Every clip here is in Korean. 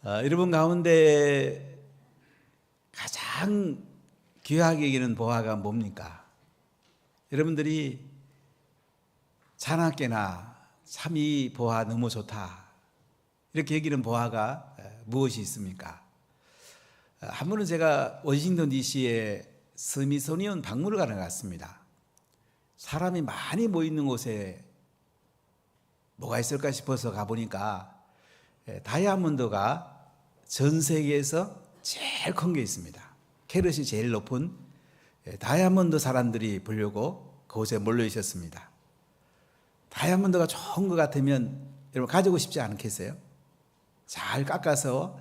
여러분 가운데 가장 귀하게 여기는 보화가 뭡니까? 여러분들이 자나깨나 참 이 보화 너무 좋다 이렇게 여기는 보화가 무엇이 있습니까? 한 번은 제가 워싱턴 DC에 스미소니언 박물관에 갔습니다. 사람이 많이 모이는 곳에 뭐가 있을까 싶어서 가보니까 다이아몬드가 전 세계에서 제일 큰 게 있습니다. 캐럿이 제일 높은 다이아몬드 사람들이 보려고 그곳에 몰려 있었습니다. 다이아몬드가 좋은 것 같으면 여러분 가지고 싶지 않겠어요? 잘 깎아서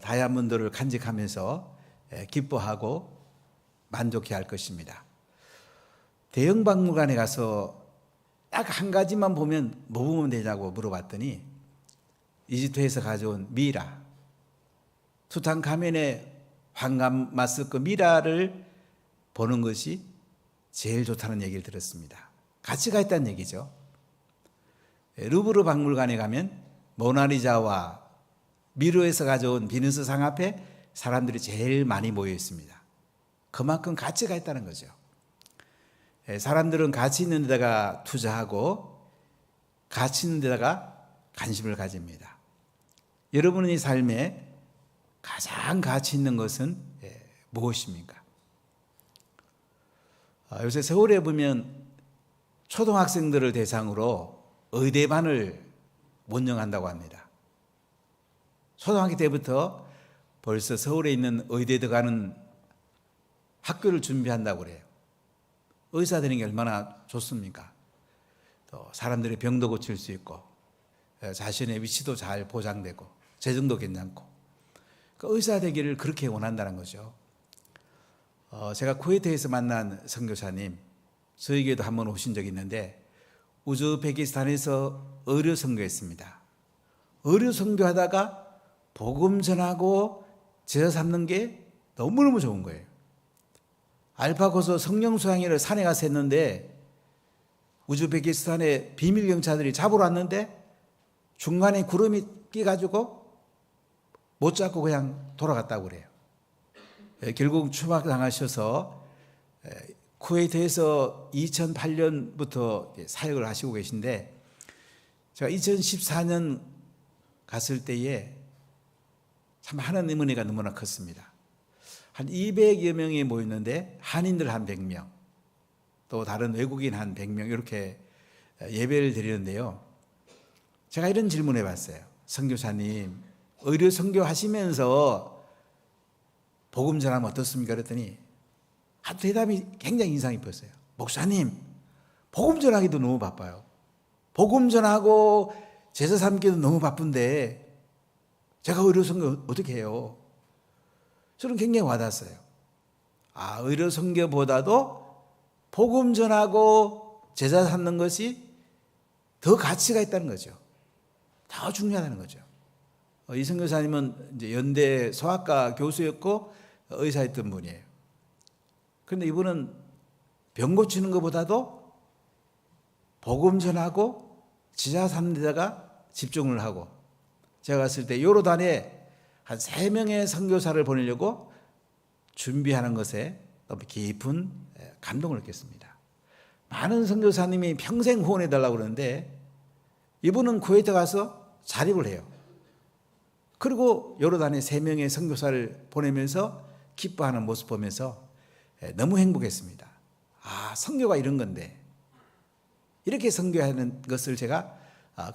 다이아몬드를 간직하면서 기뻐하고 만족해 할 것입니다. 대형 박물관에 가서 딱 한 가지만 보면 뭐 보면 되냐고 물어봤더니 이집트에서 가져온 미라, 투탕카멘의 황금 마스크 미라를 보는 것이 제일 좋다는 얘기를 들었습니다. 가치가 있다는 얘기죠. 루브르 박물관에 가면 모나리자와 미로에서 가져온 비너스 상 앞에 사람들이 제일 많이 모여 있습니다. 그만큼 가치가 있다는 거죠. 사람들은 가치 있는 데다가 투자하고 가치 있는 데다가 관심을 가집니다. 여러분의 삶에 가장 가치 있는 것은 무엇입니까? 요새 서울에 보면 초등학생들을 대상으로 의대반을 운영한다고 합니다. 초등학교 때부터 벌써 서울에 있는 의대에 가는 학교를 준비한다고 그래요. 의사 되는 게 얼마나 좋습니까? 또 사람들의 병도 고칠 수 있고 자신의 위치도 잘 보장되고 재정도 괜찮고 그 의사 되기를 그렇게 원한다는 거죠. 제가 쿠웨이트에서 만난 선교사님 저에게도 한번 오신 적이 있는데 우즈베키스탄에서 의료 선교했습니다. 의료 선교하다가 복음 전하고 제자 삼는 게 너무너무 좋은 거예요. 알파고소 성령 수양회를 산에 가서 했는데 우즈베키스탄에 비밀 경찰들이 잡으러 왔는데 중간에 구름이 끼가지고 못 잡고 그냥 돌아갔다고 그래요. 결국 추방당하셔서 쿠웨이트에서 2008년부터 사역을 하시고 계신데 제가 2014년 갔을 때에 참 하나님 은혜가 너무나 컸습니다. 한 200여 명이 모였는데 한인들 한 100명 또 다른 외국인 한 100명 이렇게 예배를 드리는데요. 제가 이런 질문을 해봤어요. 선교사님 의료 선교하시면서 복음 전하면 어떻습니까? 그랬더니 한 대답이 굉장히 인상 깊었어요. 목사님 복음 전하기도 너무 바빠요. 복음 전하고 제사 삼기도 너무 바쁜데 제가 의료 선교 어떻게 해요? 저는 굉장히 와닿았어요. 의료 선교보다도 복음 전하고 제자 삼는 것이 더 가치가 있다는 거죠. 더 중요하다는 거죠. 이 선교사님은 이제 연대 소아과 교수였고 의사였던 분이에요. 그런데 이분은 병 고치는 것보다도 복음 전하고 제자 삼는 데다가 집중을 하고 제가 갔을 때 요르단에 한 3명의 선교사를 보내려고 준비하는 것에 너무 깊은 감동을 느꼈습니다. 많은 선교사님이 평생 후원해 달라고 그러는데 이분은 쿠웨이트 가서 자립을 해요. 그리고 요르단에 3명의 선교사를 보내면서 기뻐하는 모습 보면서 너무 행복했습니다. 선교가 이런 건데 이렇게 선교하는 것을 제가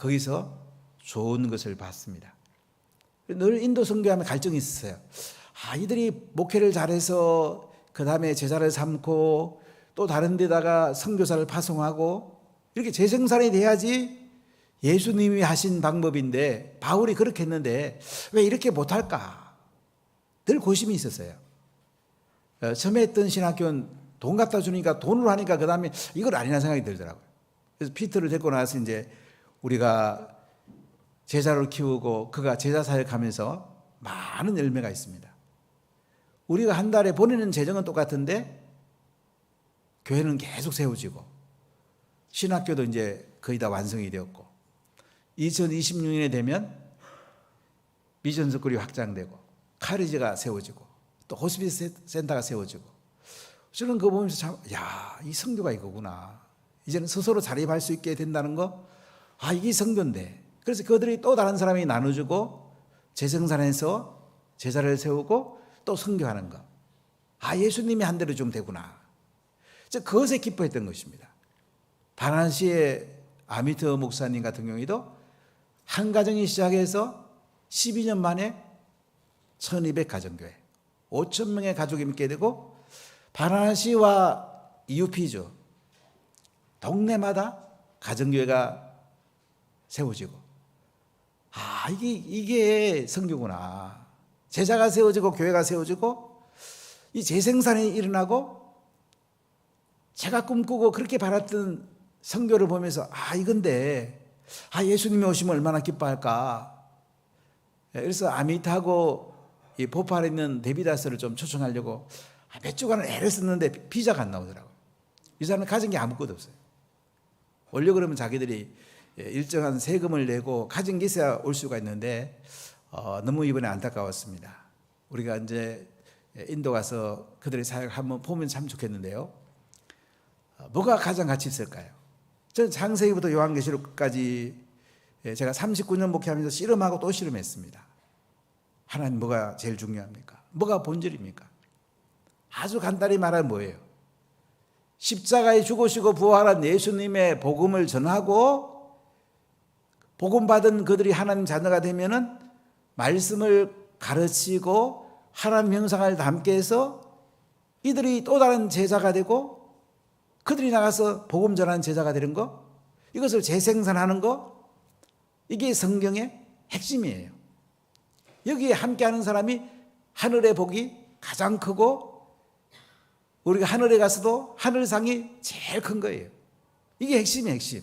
거기서 좋은 것을 봤습니다. 늘 인도 선교하면 갈증이 있었어요. 이들이 목회를 잘해서 그 다음에 제자를 삼고 또 다른 데다가 선교사를 파송하고 이렇게 재생산이 돼야지 예수님이 하신 방법인데 바울이 그렇게 했는데 왜 이렇게 못할까? 늘 고심이 있었어요. 처음에 했던 신학교는 돈 갖다 주니까 돈으로 하니까 그 다음에 이걸 아니라는 생각이 들더라고요. 그래서 피터를 데리고 나서 이제 우리가 제자를 키우고 그가 제자 사역하면서 많은 열매가 있습니다. 우리가 한 달에 보내는 재정은 똑같은데 교회는 계속 세워지고 신학교도 이제 거의 다 완성이 되었고 2026년에 되면 비전 스쿨이 확장되고 카리지가 세워지고 또 호스피스 센터가 세워지고, 저는 그거 보면서 참, 야, 이 성교가 이거구나. 이제는 스스로 자립할 수 있게 된다는 거, 아, 이게 성교인데. 그래서 그들이 또 다른 사람이 나눠주고 재생산해서 제자를 세우고 또 성교하는 거. 아, 예수님이 한 대로 좀 되구나. 그것에 기뻐했던 것입니다. 바나시의 아미트 목사님 같은 경우에도 한 가정이 시작해서 12년 만에 1200 가정교회, 5,000명의 가족이 믿게 되고, 바나시와 이유피주 동네마다 가정교회가 세워지고, 아, 이게 선교구나. 제자가 세워지고 교회가 세워지고 이 재생산이 일어나고, 제가 꿈꾸고 그렇게 바랐던 선교를 보면서, 아, 이건데, 아, 예수님이 오시면 얼마나 기뻐할까. 그래서 아미타하고 이 보파에 있는 데비다스를 좀 초청하려고 몇 주간을 애를 썼는데 비자가 안 나오더라고요. 이 사람은 가진 게 아무것도 없어요. 오려 그러면 자기들이 일정한 세금을 내고 가진 게 있어야 올 수가 있는데, 너무 이번에 안타까웠습니다. 우리가 이제 인도 가서 그들의 사역을 한번 보면 참 좋겠는데요. 뭐가 가장 가치 있을까요? 저는 창세기부터 요한계시록까지 제가 39년 목회하면서 씨름하고 또 씨름했습니다. 하나님 뭐가 제일 중요합니까? 뭐가 본질입니까? 아주 간단히 말하면 뭐예요? 십자가에 죽으시고 부활한 예수님의 복음을 전하고, 복음 받은 그들이 하나님 자녀가 되면은 말씀을 가르치고 하나님 형상을 담게 해서 이들이 또 다른 제자가 되고, 그들이 나가서 복음 전하는 제자가 되는 거, 이것을 재생산하는 거, 이게 성경의 핵심이에요. 여기에 함께하는 사람이 하늘의 복이 가장 크고, 우리가 하늘에 가서도 하늘상이 제일 큰 거예요. 이게 핵심이에요, 핵심.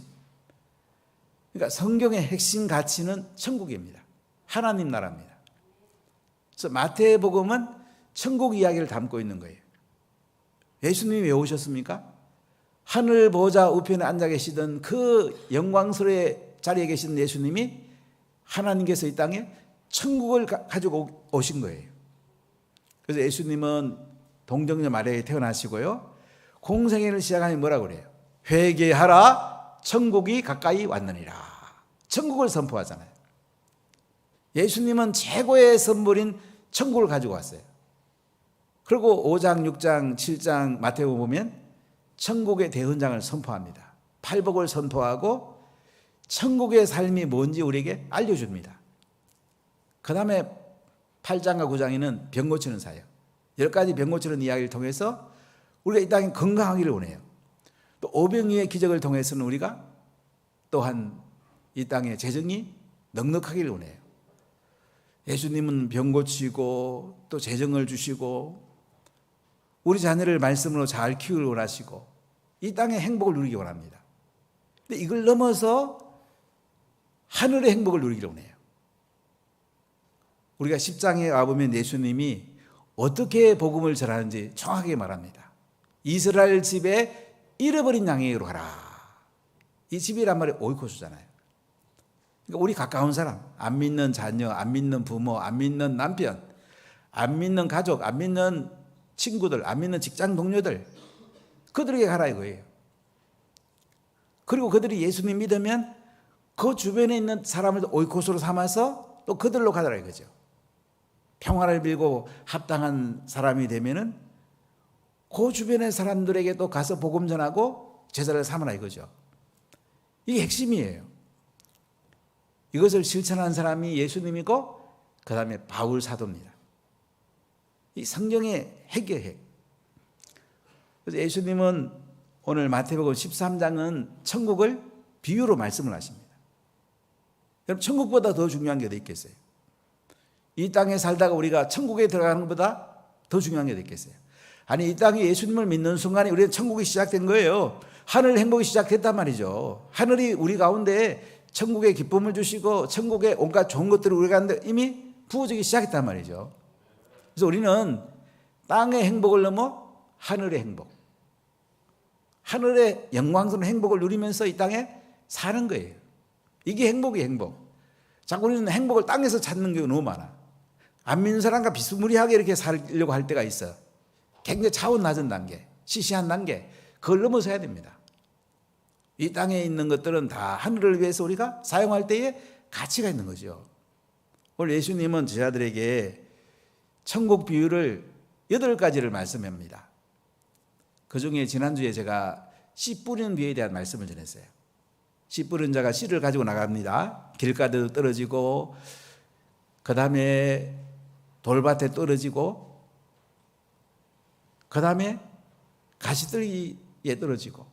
그러니까 성경의 핵심 가치는 천국입니다. 하나님 나라입니다. 그래서 마태복음은 천국 이야기를 담고 있는 거예요. 예수님이 왜 오셨습니까? 하늘 보좌 우편에 앉아 계시던 그 영광스러운 자리에 계신 예수님이 하나님께서 이 땅에 천국을 가지고 오신 거예요. 그래서 예수님은 동정녀 마리아에 태어나시고요, 공생애를 시작하니 뭐라고 그래요? 회개하라, 천국이 가까이 왔느니라. 천국을 선포하잖아요. 예수님은 최고의 선물인 천국을 가지고 왔어요. 그리고 5장, 6장, 7장 마태복음 보면 천국의 대헌장을 선포합니다. 팔복을 선포하고 천국의 삶이 뭔지 우리에게 알려줍니다. 그 다음에 8장과 9장에는 병 고치는 사역, 10가지 병 고치는 이야기를 통해서 우리가 이 땅에 건강하기를 원해요. 또 오병이의 기적을 통해서는 우리가 또한 이 땅에 재정이 넉넉하기를 원해요. 예수님은 병 고치고 또 재정을 주시고 우리 자녀를 말씀으로 잘 키우길 원하시고 이 땅의 행복을 누리기 원합니다. 근데 이걸 넘어서 하늘의 행복을 누리기를 원해요. 우리가 10장에 와보면 예수님이 어떻게 복음을 전하는지 정확하게 말합니다. 이스라엘 집에 잃어버린 양에게로 가라. 이 집이란 말이 오이코스잖아요. 그러니까 우리 가까운 사람, 안 믿는 자녀, 안 믿는 부모, 안 믿는 남편, 안 믿는 가족, 안 믿는 친구들, 안 믿는 직장 동료들, 그들에게 가라 이거예요. 그리고 그들이 예수님 믿으면 그 주변에 있는 사람을 오이코스로 삼아서 또 그들로 가더라 이거죠. 평화를 빌고 합당한 사람이 되면은 그 주변의 사람들에게 또 가서 복음 전하고 제자를 삼으라 이거죠. 이게 핵심이에요. 이것을 실천한 사람이 예수님이고 그 다음에 바울 사도입니다. 이 성경의 핵이에요, 핵. 그래서 예수님은 오늘 마태복음 13장은 천국을 비유로 말씀을 하십니다. 여러분, 천국보다 더 중요한 게 어디 있겠어요? 이 땅에 살다가 우리가 천국에 들어가는 것보다 더 중요한 게 어디 있겠어요? 아니, 이 땅에 예수님을 믿는 순간에 우리는 천국이 시작된 거예요. 하늘 행복이 시작됐단 말이죠. 하늘이 우리 가운데 천국의 기쁨을 주시고 천국의 온갖 좋은 것들을 우리가 하는데 이미 부어지기 시작했단 말이죠. 그래서 우리는 땅의 행복을 넘어 하늘의 행복, 하늘의 영광스러운 행복을 누리면서 이 땅에 사는 거예요. 이게 행복이에요, 행복. 자꾸 우리는 행복을 땅에서 찾는 경우가 너무 많아. 안 믿는 사람과 비스무리하게 이렇게 살려고 할 때가 있어. 굉장히 차원 낮은 단계, 시시한 단계, 그걸 넘어서야 됩니다. 이 땅에 있는 것들은 다 하늘을 위해서 우리가 사용할 때에 가치가 있는 거죠. 오늘 예수님은 제자들에게 천국 비유를 8가지를 말씀합니다. 그 중에 지난주에 제가 씨 뿌리는 비유에 대한 말씀을 전했어요. 씨 뿌리는 자가 씨를 가지고 나갑니다. 길가에도 떨어지고, 그 다음에 돌밭에 떨어지고, 그 다음에 가시떨기에 떨어지고,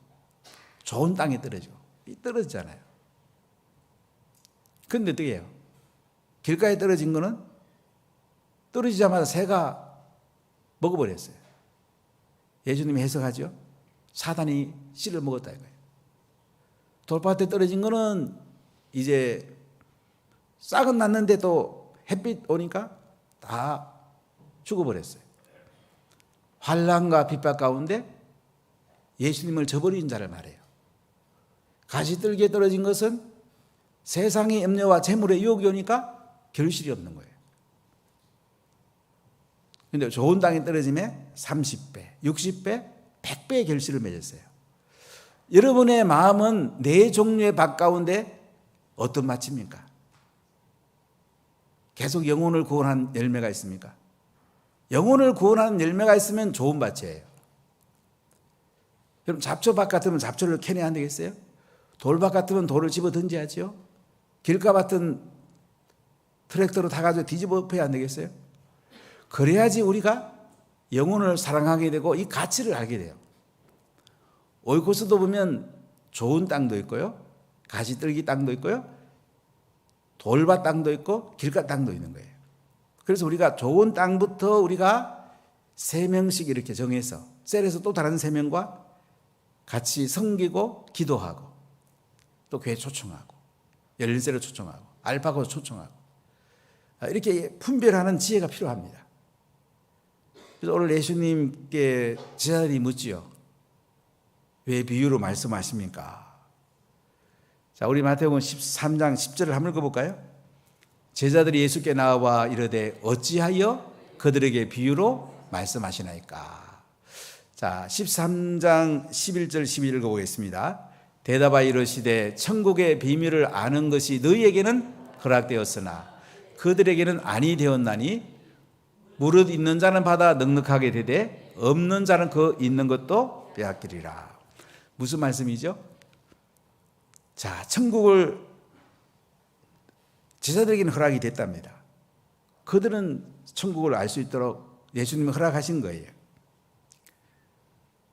좋은 땅에 떨어지고, 떨어지잖아요. 그런데 어떻게 해요? 길가에 떨어진 거는 떨어지자마자 새가 먹어버렸어요. 예수님이 해석하죠. 사단이 씨를 먹었다 이거예요. 돌밭에 떨어진 거는 이제 싹은 났는데 또 햇빛 오니까 다 죽어버렸어요. 환난과 핍박 가운데 예수님을 저버린 자를 말해요. 가시떨기에 떨어진 것은 세상의 염려와 재물의 유혹이 오니까 결실이 없는 거예요. 그런데 좋은 땅에 떨어지면 30배, 60배, 100배의 결실을 맺었어요. 여러분의 마음은 4종류의 밭 가운데 어떤 밭입니까? 계속 영혼을 구원한 열매가 있습니까? 영혼을 구원하는 열매가 있으면 좋은 밭이에요. 여러분, 잡초밭 같으면 잡초를 캐내야 안 되겠어요? 돌밭 같으면 돌을 집어 던져야죠. 길가밭은 트랙터로 다 가지고 뒤집어 엎어야 안 되겠어요? 그래야지 우리가 영혼을 사랑하게 되고 이 가치를 알게 돼요. 오이코스도 보면 좋은 땅도 있고요, 가시떨기 땅도 있고요, 돌밭 땅도 있고 길가 땅도 있는 거예요. 그래서 우리가 좋은 땅부터 우리가 3명씩 이렇게 정해서 셀에서 또 다른 3명과 같이 섬기고 기도하고 또 교회 초청하고 열린셀을 초청하고 알파고 초청하고 이렇게 분별하는 지혜가 필요합니다. 그래서 오늘 예수님께 제자들이 묻지요. 왜 비유로 말씀하십니까? 자, 우리 마태복음 13장 10절을 한번 읽어볼까요? 제자들이 예수께 나와 이르되 어찌하여 그들에게 비유로 말씀하시나이까? 자, 13장 11절 12절 읽어보겠습니다. 대답하여 이르시되 천국의 비밀을 아는 것이 너희에게는 허락되었으나 그들에게는 아니 되었나니 무릇 있는 자는 받아 넉넉하게 되되 없는 자는 그 있는 것도 빼앗기리라. 무슨 말씀이죠? 자, 천국을 제자들에게는 허락이 됐답니다. 그들은 천국을 알 수 있도록 예수님이 허락하신 거예요.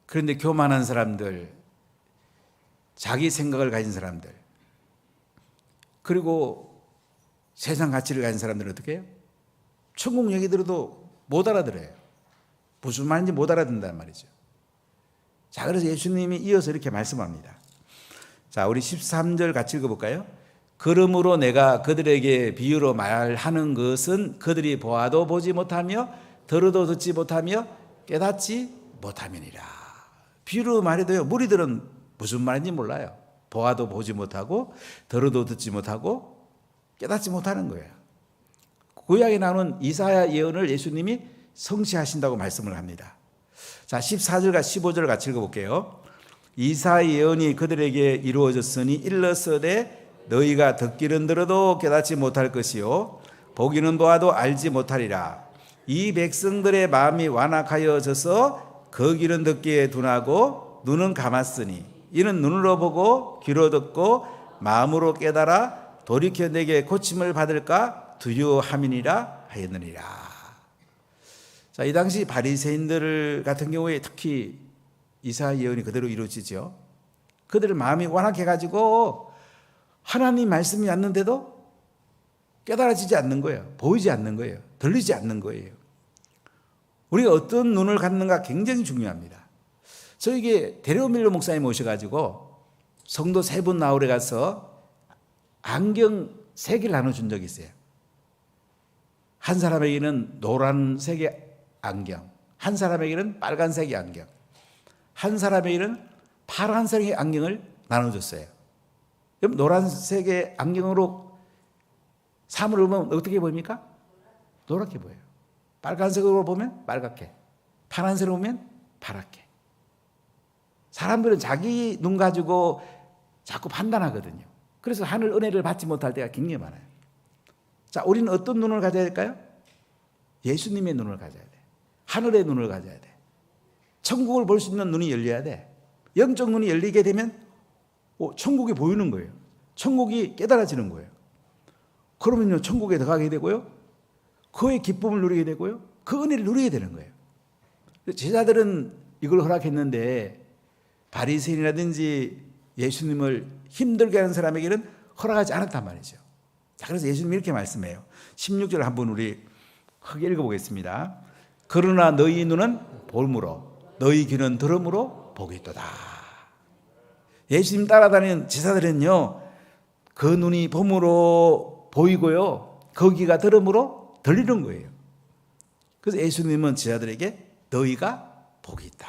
그런데 교만한 사람들, 자기 생각을 가진 사람들, 그리고 세상 가치를 가진 사람들은 어떻게 해요? 천국 얘기 들어도 못 알아들어요. 무슨 말인지 못 알아듣는단 말이죠. 자, 그래서 예수님이 이어서 이렇게 말씀합니다. 자, 우리 13절 같이 읽어볼까요? 그러므로 내가 그들에게 비유로 말하는 것은 그들이 보아도 보지 못하며 들어도 듣지 못하며 깨닫지 못함이니라. 비유로 말해도요, 무리들은 무슨 말인지 몰라요. 보아도 보지 못하고 들어도 듣지 못하고 깨닫지 못하는 거예요. 구약에 나오는 이사야 예언을 예수님이 성취하신다고 말씀을 합니다. 자, 14절과 15절을 같이 읽어볼게요. 이사야 예언이 그들에게 이루어졌으니 일러서되 너희가 듣기는 들어도 깨닫지 못할 것이요 보기는 보아도 알지 못하리라. 이 백성들의 마음이 완악하여져서 그 귀는 듣기에 둔하고 눈은 감았으니 이는 눈으로 보고 귀로 듣고 마음으로 깨달아 돌이켜 내게 고침을 받을까 두려함이니라 하였느니라. 자, 이 당시 바리새인들 같은 경우에 특히 이사야 예언이 그대로 이루어지죠. 그들의 마음이 완악해가지고 하나님 말씀이 왔는데도 깨달아지지 않는 거예요. 보이지 않는 거예요. 들리지 않는 거예요. 우리가 어떤 눈을 갖는가 굉장히 중요합니다. 저에게 데레오밀로 목사님 오셔가지고 성도 3분 나홀에 가서 안경 3개를 나눠준 적이 있어요. 한 사람에게는 노란색의 안경, 한 사람에게는 빨간색의 안경, 한 사람에게는 파란색의 안경을 나눠줬어요. 그럼 노란색의 안경으로 사물을 보면 어떻게 보입니까? 노랗게 보여요. 빨간색으로 보면 빨갛게, 파란색으로 보면 파랗게. 사람들은 자기 눈 가지고 자꾸 판단하거든요. 그래서 하늘 은혜를 받지 못할 때가 굉장히 많아요. 자, 우리는 어떤 눈을 가져야 될까요? 예수님의 눈을 가져야 돼. 하늘의 눈을 가져야 돼. 천국을 볼 수 있는 눈이 열려야 돼. 영적 눈이 열리게 되면 천국이 보이는 거예요. 천국이 깨달아지는 거예요. 그러면요, 천국에 들어가게 되고요, 그의 기쁨을 누리게 되고요, 그 은혜를 누리게 되는 거예요. 제자들은 이걸 허락했는데 바리새인이라든지 예수님을 힘들게 하는 사람에게는 허락하지 않았단 말이죠. 자, 그래서 예수님이 이렇게 말씀해요. 16절 한번 우리 크게 읽어보겠습니다. 그러나 너희 눈은 볼므로 너희 귀는 들음으로 보겠도다. 예수님 따라다니는 제자들은요, 그 눈이 봄으로 보이고요, 그 귀가 들음으로 들리는 거예요. 그래서 예수님은 제자들에게 너희가 복이 있다.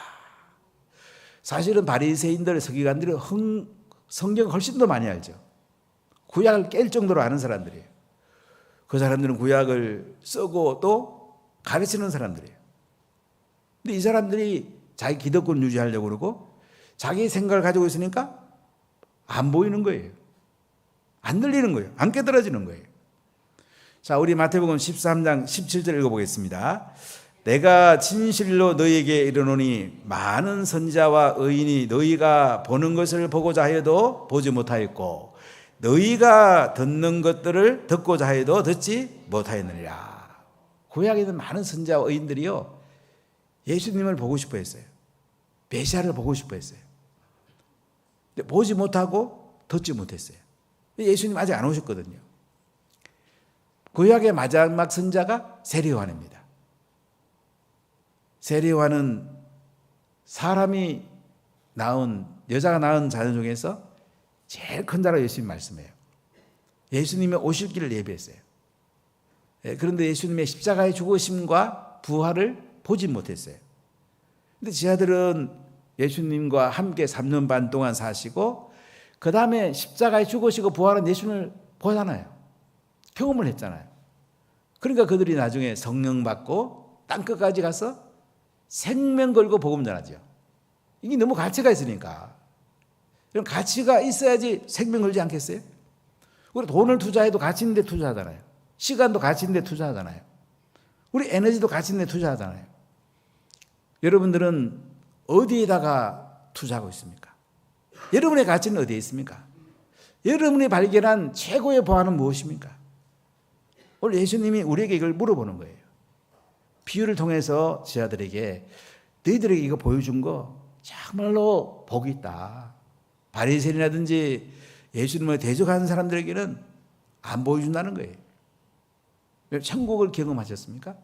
사실은 바리새인들, 서기관들이 성경을 훨씬 더 많이 알죠. 구약을 깰 정도로 아는 사람들이에요. 그 사람들은 구약을 쓰고 또 가르치는 사람들이에요. 근데 이 사람들이 자기 기득권 유지하려고 그러고 자기 생각을 가지고 있으니까 안 보이는 거예요. 안 들리는 거예요. 안 깨달아지는 거예요. 자, 우리 마태복음 13장 17절 읽어보겠습니다. 내가 진실로 너희에게 이르노니 많은 선지자와 의인이 너희가 보는 것을 보고자 하여도 보지 못하였고 너희가 듣는 것들을 듣고자 하여도 듣지 못하였느니라. 구약에 있는 많은 선지자와 의인들이요, 예수님을 보고 싶어 했어요. 메시아를 보고 싶어 했어요. 근데 보지 못하고 듣지 못했어요. 예수님 아직 안 오셨거든요. 구약의 마지막 선지자가 세례요한입니다. 세례요한은 사람이 낳은, 여자가 낳은 자녀 중에서 제일 큰 자라고 예수님 말씀해요. 예수님이 오실 길을 예비했어요. 그런데 예수님의 십자가의 죽으심과 부활을 보지 못했어요. 근데 제자들은 예수님과 함께 3년 반 동안 사시고 그 다음에 십자가에 죽으시고 부활한 예수님을 보잖아요. 경험을 했잖아요. 그러니까 그들이 나중에 성령 받고 땅끝까지 가서 생명 걸고 복음 전하죠. 이게 너무 가치가 있으니까. 그럼 가치가 있어야지 생명 걸지 않겠어요? 우리 돈을 투자해도 가치 있는 데 투자하잖아요. 시간도 가치 있는 데 투자하잖아요. 우리 에너지도 가치 있는 데 투자하잖아요. 여러분들은 어디에다가 투자하고 있습니까? 여러분의 가치는 어디에 있습니까? 여러분이 발견한 최고의 보안은 무엇입니까? 오늘 예수님이 우리에게 이걸 물어보는 거예요. 비유를 통해서 제자들에게 너희들에게 이거 보여준 거 정말로 복이 있다. 바리새인이라든지 예수님을 대적하는 사람들에게는 안 보여준다는 거예요. 천국을 경험하셨습니까?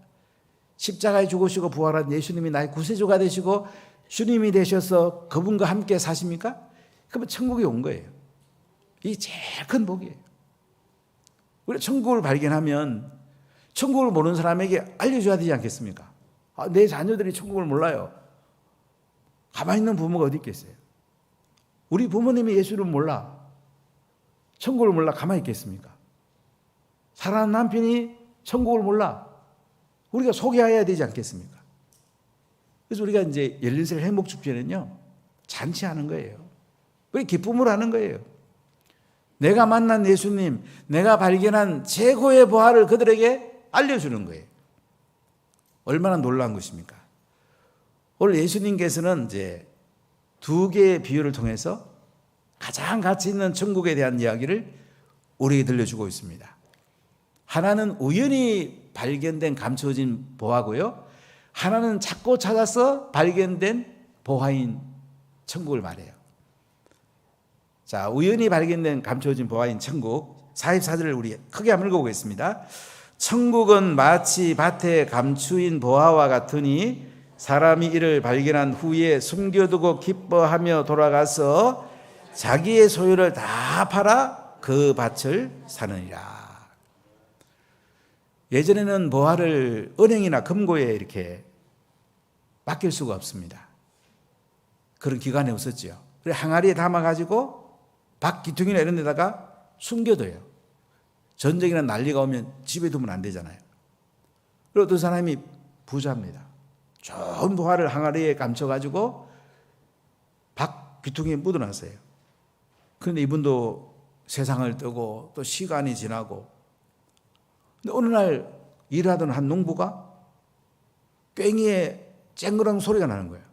십자가에 죽으시고 부활한 예수님이 나의 구세주가 되시고 주님이 되셔서 그분과 함께 사십니까? 그러면 천국에 온 거예요. 이게 제일 큰 복이에요. 우리 천국을 발견하면 천국을 모르는 사람에게 알려줘야 되지 않겠습니까? 내 자녀들이 천국을 몰라요. 가만히 있는 부모가 어디 있겠어요? 우리 부모님이 예수를 몰라. 천국을 몰라 가만히 있겠습니까? 사랑하는 남편이 천국을 몰라. 우리가 소개해야 되지 않겠습니까? 그래서 우리가 이제 열린설 행복축제는요, 잔치하는 거예요. 우리 기쁨으로 하는 거예요. 내가 만난 예수님, 내가 발견한 최고의 보화를 그들에게 알려주는 거예요. 얼마나 놀라운 것입니까? 오늘 예수님께서는 이제 두 개의 비유를 통해서 가장 가치 있는 천국에 대한 이야기를 우리에게 들려주고 있습니다. 하나는 우연히 발견된 감춰진 보화고요. 하나는 찾고 찾아서 발견된 보화인 천국을 말해요. 자, 우연히 발견된 감춰진 보화인 천국 44절을 우리 크게 한번 읽어보겠습니다. 천국은 마치 밭에 감추인 보화와 같으니 사람이 이를 발견한 후에 숨겨두고 기뻐하며 돌아가서 자기의 소유를 다 팔아 그 밭을 사느니라. 예전에는 보화를 은행이나 금고에 이렇게 맡길 수가 없습니다. 그런 기관이 없었죠. 그래서 항아리에 담아가지고 밭 기둥이나 이런 데다가 숨겨둬요. 전쟁이나 난리가 오면 집에 두면 안 되잖아요. 그리고 어떤 사람이 부자입니다. 좋은 보화를 항아리에 감춰가지고 박 귀퉁이에 묻어놨어요. 그런데 이분도 세상을 뜨고 또 시간이 지나고, 근데 어느 날 일하던 한 농부가 꽹이에 쨍그랑 소리가 나는 거예요.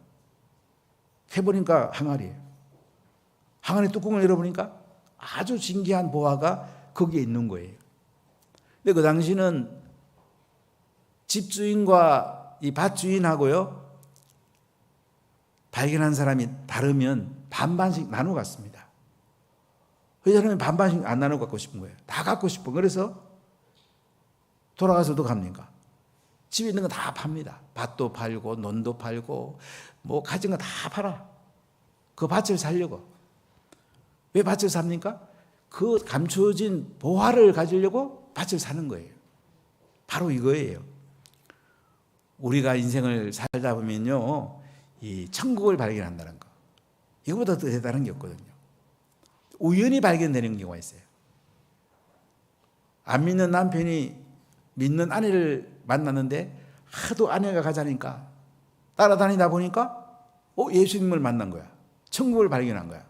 해보니까 항아리예요. 항아리 뚜껑을 열어보니까 아주 신기한 보화가 거기에 있는 거예요. 근데 그 당시는 집주인과 이 밭주인하고요, 발견한 사람이 다르면 반반씩 나눠 갔습니다. 그 사람이 반반씩 안 나눠 갖고 싶은 거예요. 다 갖고 싶어. 그래서 돌아가서도 갑니까? 집에 있는 거 다 팝니다. 밭도 팔고 논도 팔고 뭐 가진 거 다 팔아. 그 밭을 살려고. 왜 밭을 삽니까? 그 감춰진 보화를 가지려고 밭을 사는 거예요. 바로 이거예요. 우리가 인생을 살다 보면요, 이 천국을 발견한다는 거, 이거보다 더 대단한 게 없거든요. 우연히 발견되는 경우가 있어요. 안 믿는 남편이 믿는 아내를 만났는데 하도 아내가 가자니까 따라다니다 보니까 예수님을 만난 거야. 천국을 발견한 거야.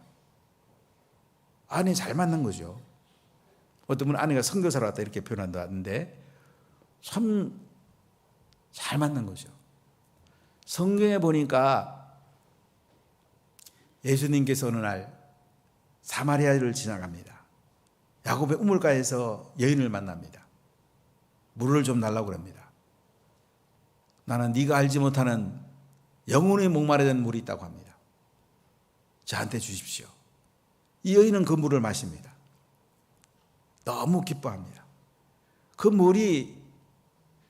아내 잘 만난 거죠. 어떤 분은 아내가 선교사로 왔다 이렇게 표현한다는데 참 잘 만난 거죠. 성경에 보니까 예수님께서 어느 날 사마리아를 지나갑니다. 야곱의 우물가에서 여인을 만납니다. 물을 좀 달라고 그럽니다. 나는 네가 알지 못하는 영혼의 목마르게 된 물이 있다고 합니다. 저한테 주십시오. 이 여인은 그 물을 마십니다. 너무 기뻐합니다. 그 물이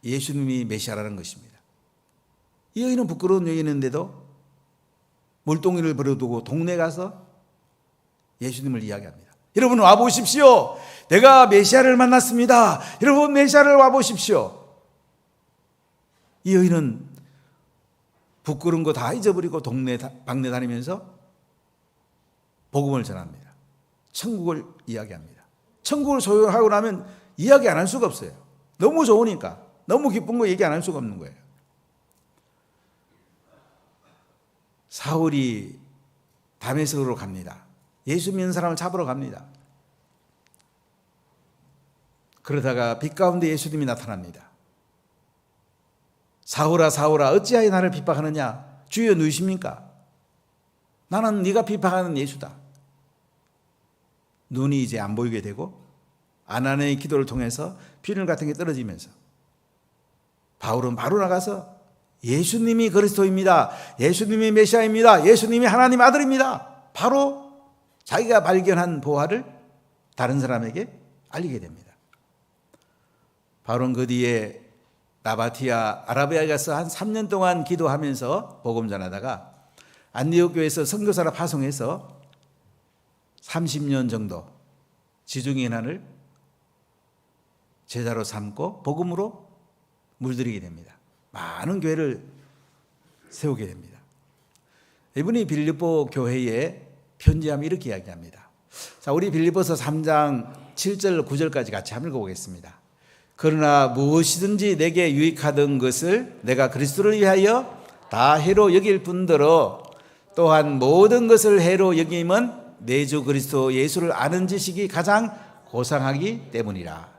예수님이 메시아라는 것입니다. 이 여인은 부끄러운 여인인데도 물동이를 버려두고 동네 가서 예수님을 이야기합니다. 여러분 와보십시오. 내가 메시아를 만났습니다. 여러분 메시아를 와보십시오. 이 여인은 부끄러운 거 다 잊어버리고 동네 방네 다니면서 복음을 전합니다. 천국을 이야기합니다. 천국을 소유하고 나면 이야기 안 할 수가 없어요. 너무 좋으니까. 너무 기쁜 거 얘기 안 할 수가 없는 거예요. 사울이 다메섹으로 갑니다. 예수 믿는 사람을 잡으러 갑니다. 그러다가 빛 가운데 예수님이 나타납니다. 사울아 사울아 어찌하여 나를 핍박하느냐? 주여 누구십니까? 나는 네가 핍박하는 예수다. 눈이 이제 안 보이게 되고 아나니의 기도를 통해서 비늘 같은 게 떨어지면서 바울은 바로 나가서 예수님이 그리스도입니다. 예수님이 메시아입니다. 예수님이 하나님 아들입니다. 바로 자기가 발견한 보화를 다른 사람에게 알리게 됩니다. 바울은 그 뒤에 나바티아 아라비아에 가서 한 3년 동안 기도하면서 복음 전하다가 안디옥 교회에서 선교사를 파송해서 30년 정도 지중해 난을 제자로 삼고 복음으로 물들이게 됩니다. 많은 교회를 세우게 됩니다. 이분이 빌립보 교회에 편지하면 이렇게 이야기합니다. 자, 우리 빌립보서 3장 7절 9절까지 같이 한번 읽어보겠습니다. 그러나 무엇이든지 내게 유익하던 것을 내가 그리스도를 위하여 다 해로 여길 뿐더러 또한 모든 것을 해로 여김은 내 주 그리스도 예수를 아는 지식이 가장 고상하기 때문이라.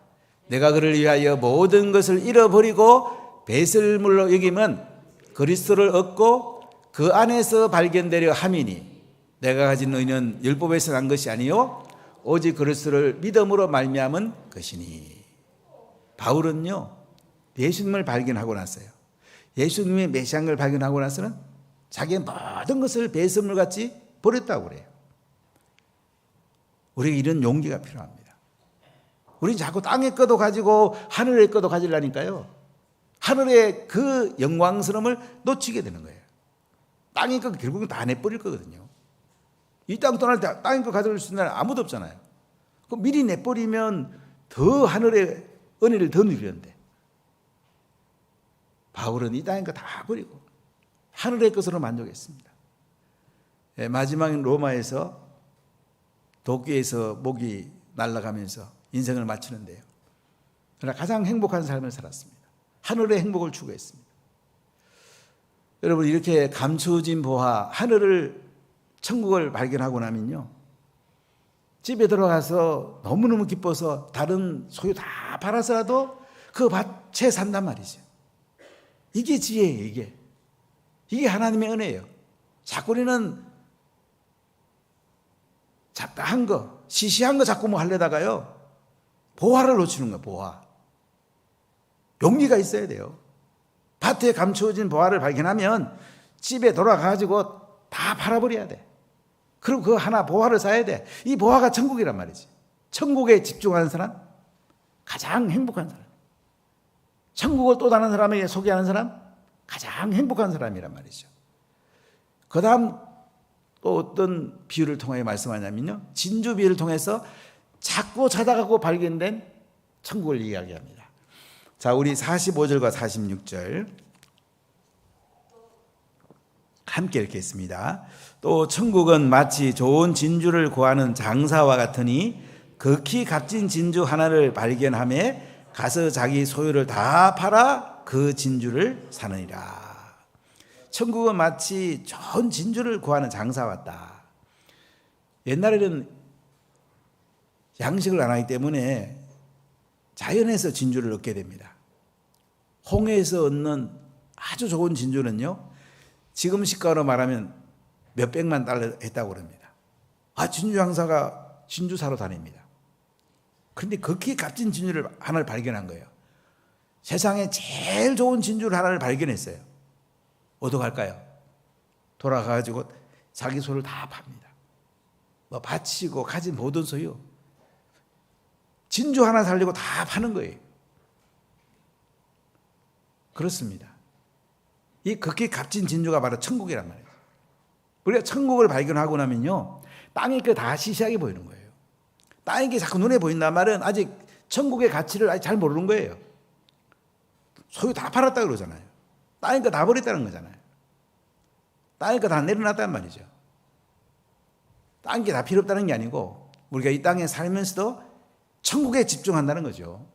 내가 그를 위하여 모든 것을 잃어버리고 배설물로 여김은 그리스도를 얻고 그 안에서 발견되려 함이니 내가 가진 의는 율법에서 난 것이 아니요 오직 그리스도를 믿음으로 말미암은 것이니. 바울은요 예수님을 발견하고 났어요. 예수님의 메시아를 발견하고 나서는 자기의 모든 것을 배설물같이 버렸다고 그래요. 우리에게 이런 용기가 필요합니다. 우리는 자꾸 땅의 것도 가지고 하늘의 것도 가지려니까요. 하늘의 그 영광스러움을 놓치게 되는 거예요. 땅의 것 결국은 다 내버릴 거거든요. 이 땅 떠날 때 땅의 것 가져올 수 있는 사람 아무도 없잖아요. 그럼 미리 내버리면 더 하늘의 은혜를 더 누리는데 바울은 이 땅의 것 다 버리고 하늘의 것으로 만족했습니다. 마지막 로마에서 도끼에서 목이 날아가면서 인생을 마치는데요. 그러나 가장 행복한 삶을 살았습니다. 하늘의 행복을 추구했습니다. 여러분, 이렇게 감추어진 보화, 하늘을, 천국을 발견하고 나면요, 집에 들어가서 너무너무 기뻐서 다른 소유 다 팔아서라도 그 밭에 산단 말이죠. 이게 지혜예요. 이게 하나님의 은혜예요. 자꾸 우리는 잡다한 거, 시시한 거 자꾸 뭐 하려다가요, 보화를 놓치는 거예요. 보화. 용기가 있어야 돼요. 밭에 감추어진 보화를 발견하면 집에 돌아가가지고 다 팔아버려야 돼. 그리고 그 하나 보화를 사야 돼. 이 보화가 천국이란 말이지. 천국에 집중하는 사람, 가장 행복한 사람. 천국을 또 다른 사람에게 소개하는 사람, 가장 행복한 사람이란 말이죠. 그 다음 또 어떤 비유를 통해 말씀하냐면요, 진주 비유를 통해서 자꾸 찾아가고 발견된 천국을 이야기합니다. 자, 우리 45절과 46절 함께 읽겠습니다. 또 천국은 마치 좋은 진주를 구하는 장사와 같으니 극히 값진 진주 하나를 발견하며 가서 자기 소유를 다 팔아 그 진주를 사느니라. 천국은 마치 좋은 진주를 구하는 장사와 같다. 옛날에는 양식을 안 하기 때문에 자연에서 진주를 얻게 됩니다. 홍해에서 얻는 아주 좋은 진주는요, 지금 시가로 말하면 몇백만 달러 했다고 그럽니다. 진주 장사가 진주 사러 다닙니다. 그런데 극히 값진 진주를 하나를 발견한 거예요. 세상에 제일 좋은 진주를 하나를 발견했어요. 어디 갈까요? 돌아가가지고 자기 소를 다 팝니다. 뭐 바치고 가진 모든 소유, 진주 하나 살려고 다 파는 거예요. 그렇습니다. 이 극히 값진 진주가 바로 천국이란 말이에요. 우리가 천국을 발견하고 나면요, 땅이 다 시시하게 보이는 거예요. 땅이 게 자꾸 눈에 보인단 말은 아직 천국의 가치를 아직 잘 모르는 거예요. 소유 다 팔았다 그러잖아요. 땅이 다 버렸다는 거잖아요. 땅이 다 내려놨다는 말이죠. 땅이 다 필요 없다는 게 아니고 우리가 이 땅에 살면서도 천국에 집중한다는 거죠.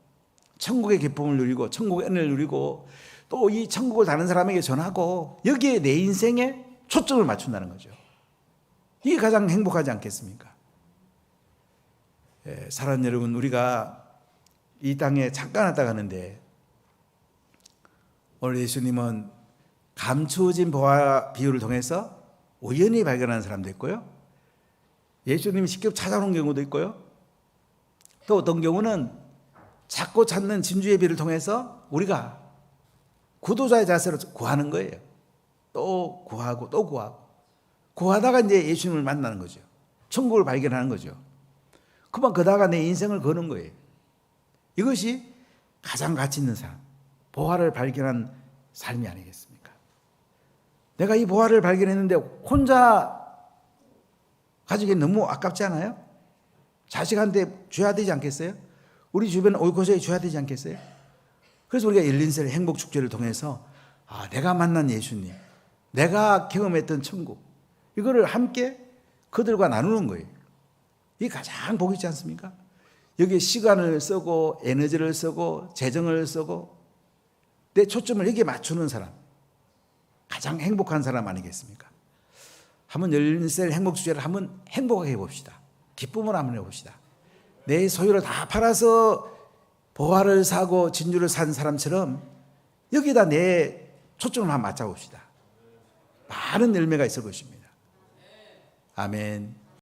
천국의 기쁨을 누리고 천국의 은혜를 누리고 또 이 천국을 다른 사람에게 전하고 여기에 내 인생에 초점을 맞춘다는 거죠. 이게 가장 행복하지 않겠습니까? 사랑하는 여러분, 우리가 이 땅에 잠깐 왔다 가는데 오늘 예수님은 감추어진 보화 비유를 통해서 우연히 발견하는 사람도 있고요, 예수님이 직접 찾아오는 경우도 있고요, 또 어떤 경우는 찾고 찾는 진주의 비를 통해서 우리가 구도자의 자세로 구하는 거예요. 또 구하고 또 구하고 구하다가 이제 예수님을 만나는 거죠. 천국을 발견하는 거죠. 그만 그다가 내 인생을 거는 거예요. 이것이 가장 가치 있는 삶, 보화를 발견한 삶이 아니겠습니까? 내가 이 보화를 발견했는데 혼자 가지기 너무 아깝지 않아요? 자식한테 줘야 되지 않겠어요? 우리 주변 오이코스에 줘야 되지 않겠어요? 그래서 우리가 열린셀 행복축제를 통해서 내가 만난 예수님, 내가 경험했던 천국, 이거를 함께 그들과 나누는 거예요. 이게 가장 복 있지 않습니까? 여기에 시간을 쓰고 에너지를 쓰고 재정을 쓰고 내 초점을 여기에 맞추는 사람, 가장 행복한 사람 아니겠습니까? 한번 열린셀 행복축제를 한번 행복하게 해봅시다. 기쁨을 한번 해봅시다. 내 소유를 다 팔아서 보화를 사고 진주를 산 사람처럼 여기다 내 초점을 한번 맞춰봅시다. 많은 열매가 있을 것입니다. 아멘.